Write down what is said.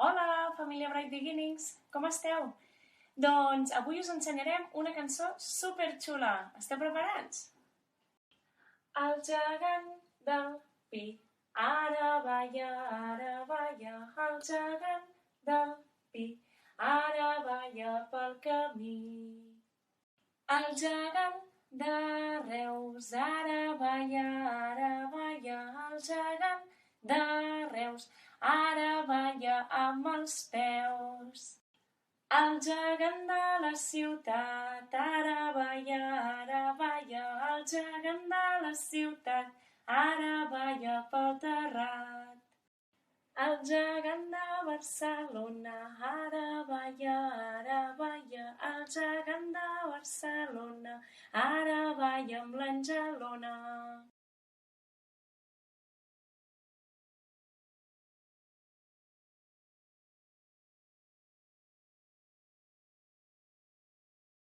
Hola, família Bright Beginnings, com esteu? Doncs avui us ensenyarem una cançó superxula. Esteu preparats? El gegant del pi, ara balla, el gegant del pi, ara balla pel camí. El gegant de Reus, ara balla, el gegant de Reus, ara balla amb els peus. El gegant de la ciutat, ara balla, el gegant de la ciutat, ara balla pel terrat. El gegant de Barcelona, ara balla, el gegant de Barcelona, ara balla amb l'Angelona.